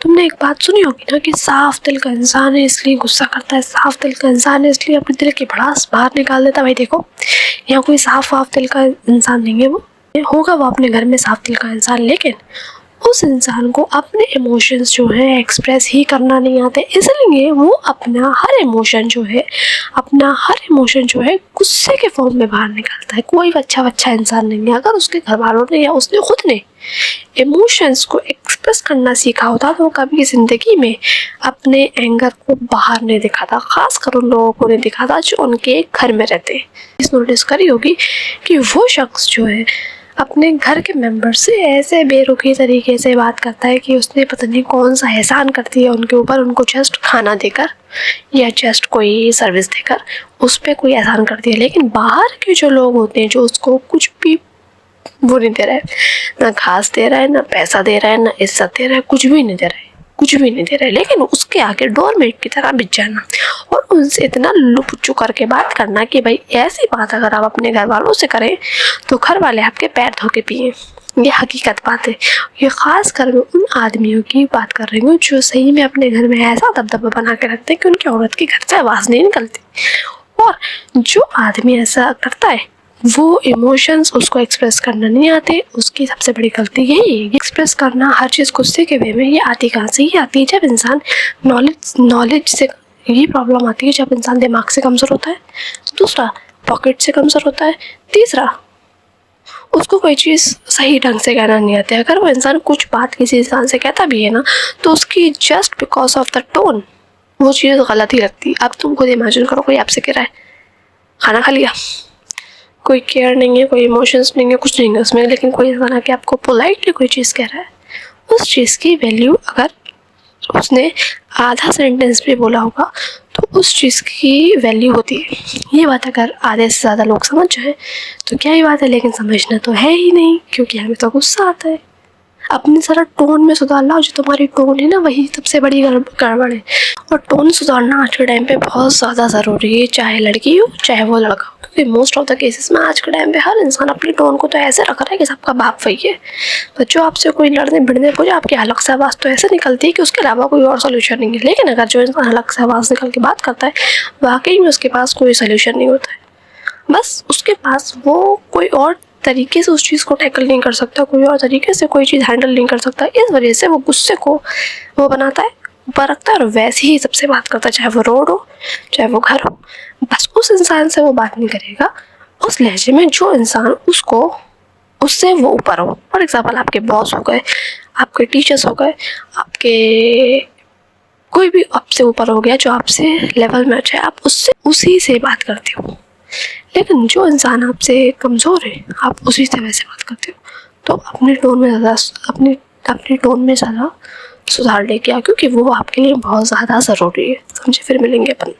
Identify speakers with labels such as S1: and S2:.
S1: तुमने एक बात सुनी होगी ना कि साफ दिल का इंसान है इसलिए गुस्सा करता है, साफ दिल का इंसान है इसलिए अपने दिल की भड़ास बाहर निकाल देता है। भाई देखो, यहाँ कोई साफ दिल का इंसान नहीं है, वो होगा वो अपने घर में साफ दिल का इंसान, लेकिन उस इंसान को अपने इमोशंस जो है एक्सप्रेस ही करना नहीं आते, इसलिए वो अपना हर इमोशन जो है गुस्से के फॉर्म में बाहर निकालता है। कोई अच्छा इंसान नहीं है, अगर उसके घर वालों ने या उसने खुद ने इमोशंस को एक्सप्रेस करना सीखा होता तो वो कभी ज़िंदगी में अपने एंगर को बाहर नहीं दिखाता, खासकर उन लोगों को नहीं दिखाता जो उनके घर में रहते हैं। इस नोटिस करी होगी कि वो शख्स जो है अपने घर के मेंबर से ऐसे बेरुखी तरीके से बात करता है कि उसने पता नहीं कौन सा एहसान कर दिया उनके ऊपर, उनको जस्ट खाना देकर या जस्ट कोई सर्विस देकर उस पर कोई एहसान कर दिया। लेकिन बाहर के जो लोग होते हैं जो उसको कुछ भी वो नहीं दे रहा है, ना घास दे रहा है, ना पैसा दे रहा है, ना इज्जत दे रहा है, कुछ भी नहीं दे रहा है, लेकिन उसके आगे डोरमेट की तरह बिछ जाना और उनसे इतना लुपुचू करके बात करना कि भाई ऐसी बात अगर आप अपने घर वालों से करें तो घर वाले आपके पैर धो के पिए। ये हकीकत बात है। ये खास कर मैं उन आदमियों की बात कर रही हूँ जो सही में अपने घर में ऐसा दबदबा बना के रखते हैं कि उनकी औरत के घर से आवाज़ नहीं निकलती। और जो आदमी ऐसा करता है वो इमोशंस उसको एक्सप्रेस करना नहीं आते, उसकी सबसे बड़ी गलती यही है। एक्सप्रेस करना हर चीज़ गुस्से के वे में ये आती कहाँ से? ये आती है जब इंसान नॉलेज से, ये प्रॉब्लम आती है जब इंसान दिमाग से कमज़ोर होता है, दूसरा पॉकेट से कमज़ोर होता है, तीसरा उसको कोई चीज़ सही ढंग से कहना नहीं आता है। अगर वो इंसान कुछ बात किसी इंसान से कहता भी है ना तो उसकी just because of the tone वो चीज़ गलत ही लगती है। अब तुम खुद इमेजिन करो कोई आपसे कह रहा है खाना खा लिया, कोई केयर नहीं है, कोई इमोशंस नहीं है, कुछ नहीं है उसमें, लेकिन कोई इंसान आके आपको पोलाइटली कोई चीज़ कह रहा है, उस चीज़ की वैल्यू अगर उसने आधा सेंटेंस भी बोला होगा तो उस चीज़ की वैल्यू होती है। ये बात अगर आधे से ज़्यादा लोग समझ जाएं तो क्या ही बात है, लेकिन समझना तो है ही नहीं क्योंकि हमें तो गुस्सा आता है। अपनी सारा टोन में सुधार लाओ, जो तुम्हारी टोन है ना वही सबसे बड़ी गड़बड़ है। और टोन सुधारना आज के टाइम पे बहुत ज़्यादा ज़रूरी है, चाहे लड़की हो चाहे वो लड़का हो, क्योंकि मोस्ट ऑफ द केसेस में आज के टाइम पे हर इंसान अपनी टोन को तो ऐसे रख रहा है कि सबका बाप वही है। तो जो आपसे कोई लड़ने भिड़ने को, आपकी अलग से आवाज़ तो ऐसे निकलती है कि उसके अलावा कोई और सोल्यूशन नहीं है। लेकिन अगर जो इंसान अलग से आवाज़ निकल के बात करता है वाकई में उसके पास कोई सोल्यूशन नहीं होता है, बस उसके पास वो कोई और तरीके से उस चीज़ को टैकल नहीं कर सकता, कोई और तरीके से कोई चीज़ हैंडल नहीं कर सकता। इस वजह से वो गुस्से को वो बनाता है, ऊपर रखता है और वैसे ही सबसे बात करता है, चाहे वो रोड हो चाहे वो घर हो। बस उस इंसान से वो बात नहीं करेगा उस लहजे में जो इंसान उससे वो ऊपर हो। फॉर एग्जाम्पल आपके बॉस हो गए, आपके टीचर्स हो गए, आपके कोई भी आपसे ऊपर हो गया जो आपसे लेवल मैच है, आप उससे उसी से बात करते हो। लेकिन जो इंसान आपसे कमज़ोर है आप उसी से वैसे बात करते हो। तो अपनी टोन में ज़्यादा सुधार लेके आओ क्योंकि वो आपके लिए बहुत ज़्यादा ज़रूरी है। समझे? फिर मिलेंगे अपन।